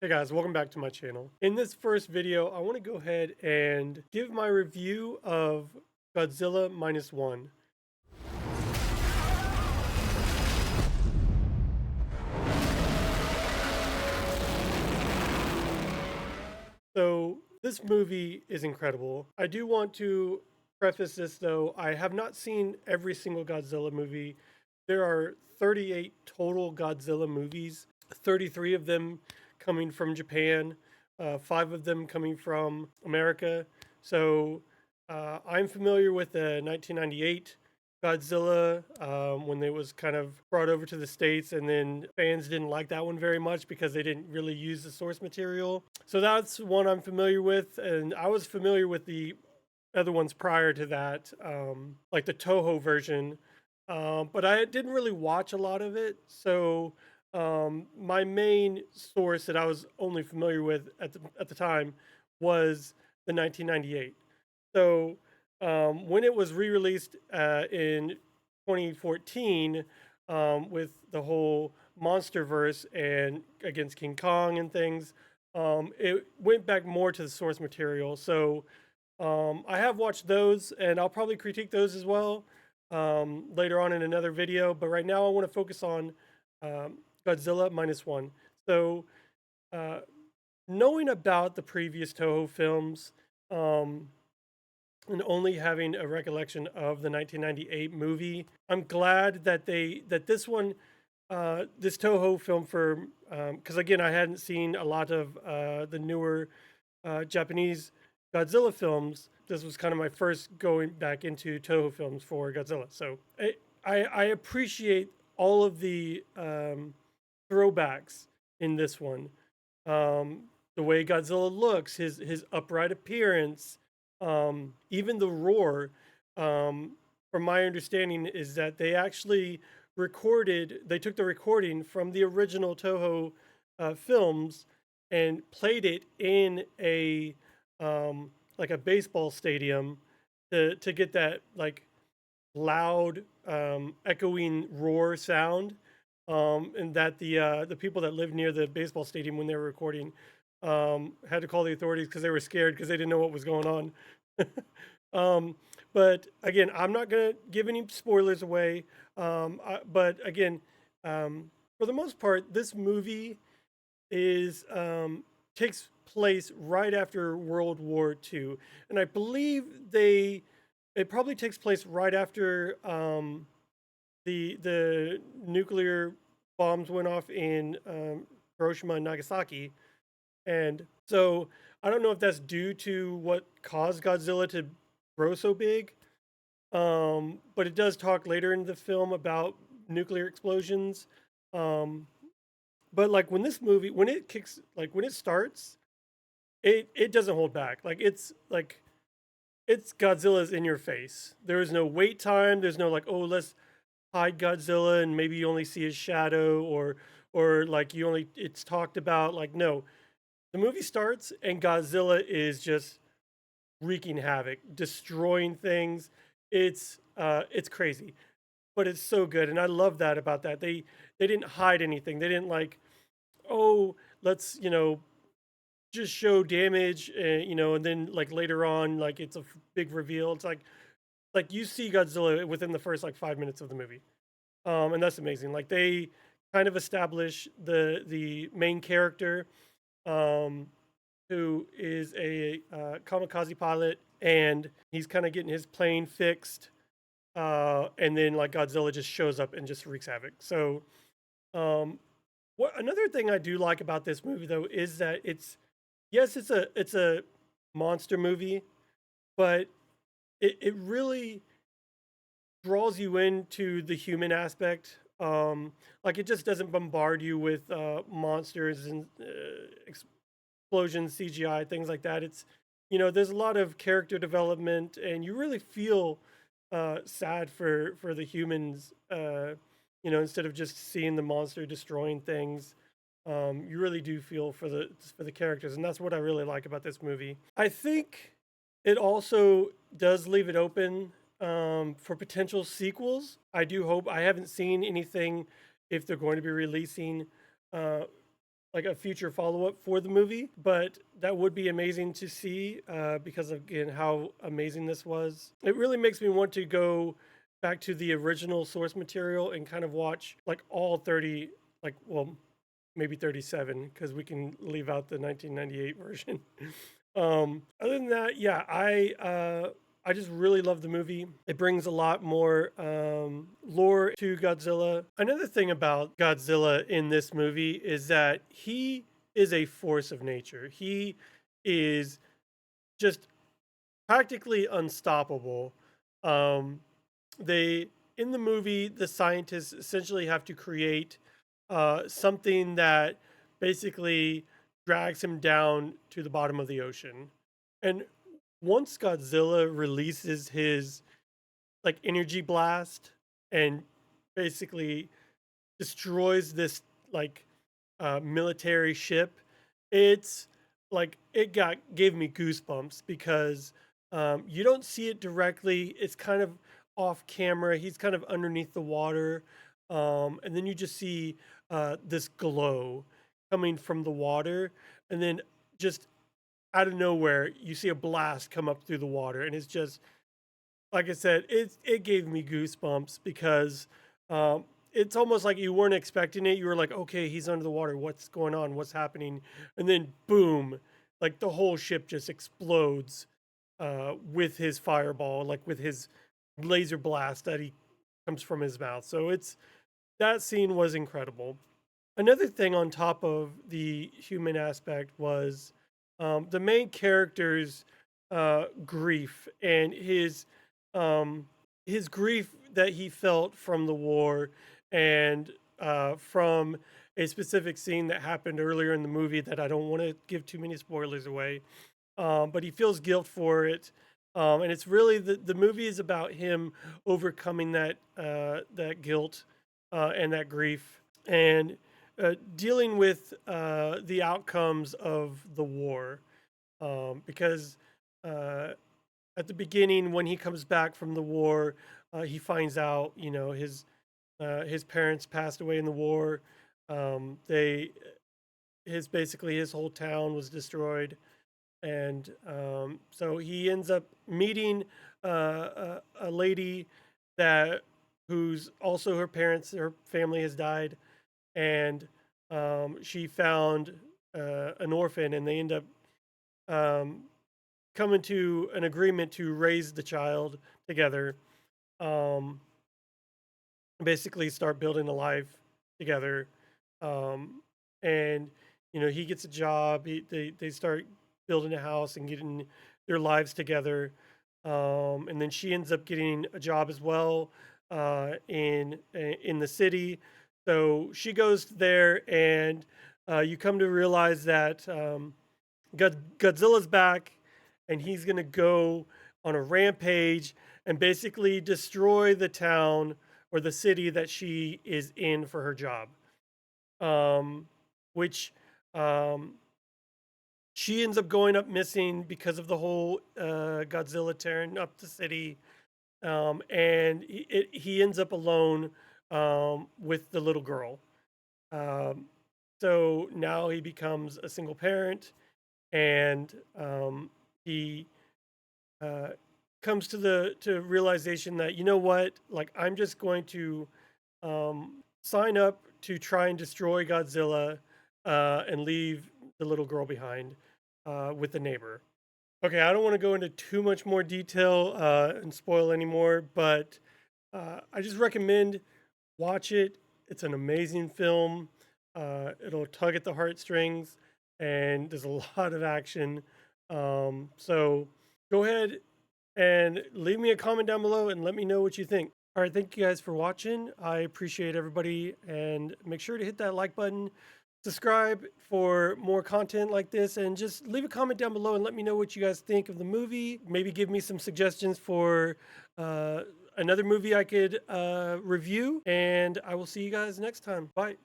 Hey guys, welcome back to my channel. In this first video, I want to go ahead and give my review of Godzilla Minus One. So this movie is incredible. I do want to preface this though, I have not seen every single Godzilla movie. There are 38 total Godzilla movies, 33 of them coming from Japan, 5 of them coming from America. So I'm familiar with the 1998 Godzilla when it was kind of brought over to the States, and then fans didn't like that one very much because they didn't really use the source material. So that's one I'm familiar with, and I was familiar with the other ones prior to that, like the Toho version, but I didn't really watch a lot of it. So my main source that I was only familiar with at the time was the 1998. So when it was re-released in 2014 with the whole MonsterVerse and against King Kong and things, it went back more to the source material. So I have watched those, and I'll probably critique those as well later on in another video. But right now, I want to focus on Godzilla Minus One. So, uh, knowing about the previous Toho films, um, and only having a recollection of the 1998 movie, I'm glad that this one, this Toho film for, because again, I hadn't seen a lot of the newer Japanese Godzilla films. This was kind of my first going back into Toho films for Godzilla. So I appreciate all of the throwbacks in this one. The way Godzilla looks, his upright appearance, even the roar. From my understanding, is that they actually they took the recording from the original Toho films and played it in a like a baseball stadium to get that like loud echoing roar sound, and that the people that lived near the baseball stadium when they were recording had to call the authorities because they were scared because they didn't know what was going on. um, but again, I'm not gonna give any spoilers away. But again, for the most part, this movie is takes place right after World War II, and I believe it probably takes place right after the nuclear bombs went off in Hiroshima and Nagasaki, and so I don't know if that's due to what caused Godzilla to grow so big, but it does talk later in the film about nuclear explosions. Um, but like when this movie, when it kicks, like when it starts, it doesn't hold back. Like it's Godzilla's in your face. There is no wait time. There's no like, oh, let's hide Godzilla and maybe you only see his shadow, or like you only it's talked about. Like no, the movie starts and Godzilla is just wreaking havoc, destroying things. It's crazy, but it's so good, and I love that about that. They didn't hide anything. They didn't like, oh, let's just show damage, and then like later on, like it's a big reveal. It's like you see Godzilla within the first like 5 minutes of the movie, and that's amazing. Like they kind of establish the main character, um, who is a kamikaze pilot, and he's kind of getting his plane fixed, and then like Godzilla just shows up and just wreaks havoc. So, um, what another thing I do like about this movie though is that it's a monster movie, but it really draws you into the human aspect. Like it just doesn't bombard you with monsters and explosions, CGI, things like that. It's there's a lot of character development, and you really feel sad for the humans. Instead of just seeing the monster destroying things, you really do feel for the characters, and that's what I really like about this movie. I think it also does leave it open for potential sequels. I do hope. I haven't seen anything if they're going to be releasing. Uh, like a future follow up for the movie, but that would be amazing to see because of, again, how amazing this was. It really makes me want to go back to the original source material and kind of watch like all 30, like, well, maybe 37, because we can leave out the 1998 version. Other than that, yeah, I just really love the movie. It brings a lot more lore to Godzilla. Another thing about Godzilla in this movie is that he is a force of nature. He is just practically unstoppable. Um, they in the movie, the scientists essentially have to create something that basically drags him down to the bottom of the ocean. And once Godzilla releases his like energy blast and basically destroys this like military ship, it's like it got gave me goosebumps because you don't see it directly. It's kind of off camera. He's kind of underneath the water, and then you just see this glow coming from the water, and then just out of nowhere you see a blast come up through the water, and it's just like I said, it gave me goosebumps because um, it's almost like you weren't expecting it. You were like, okay, he's under the water. What's going on? What's happening? And then boom, like the whole ship just explodes with his fireball, like with his laser blast that he comes from his mouth. So it's that scene was incredible. Another thing on top of the human aspect was the main character's grief and um, his grief that he felt from the war and from a specific scene that happened earlier in the movie that I don't want to give too many spoilers away. But he feels guilt for it. And it's really the movie is about him overcoming that guilt and that grief and dealing with the outcomes of the war. Because at the beginning, when he comes back from the war, he finds out, you know, his parents passed away in the war. They his basically his whole town was destroyed, and so he ends up meeting a lady that who's also her family has died, and she found an orphan, and they end up um, coming to an agreement to raise the child together, um, basically start building a life together. Um, and you know, he gets a job. They start building a house and getting their lives together. And then she ends up getting a job as well in the city. So she goes there, and you come to realize that Godzilla's back, and he's gonna go on a rampage and basically destroy the town or the city that she is in for her job. Um, which um, she ends up going up missing because of the whole Godzilla tearing up the city, and he ends up alone with the little girl. Um, so now he becomes a single parent, and he uh, comes to the to realization that, you know what, like I'm just going to sign up to try and destroy Godzilla and leave the little girl behind with the neighbor. Okay, I don't want to go into too much more detail and spoil anymore, but I just recommend watch it. It's an amazing film. It'll tug at the heartstrings, and there's a lot of action. So go ahead and leave me a comment down below and let me know what you think. All right, thank you guys for watching. I appreciate everybody, and make sure to hit that like button, subscribe for more content like this, and just leave a comment down below and let me know what you guys think of the movie. Maybe give me some suggestions for another movie I could review, and I will see you guys next time. Bye.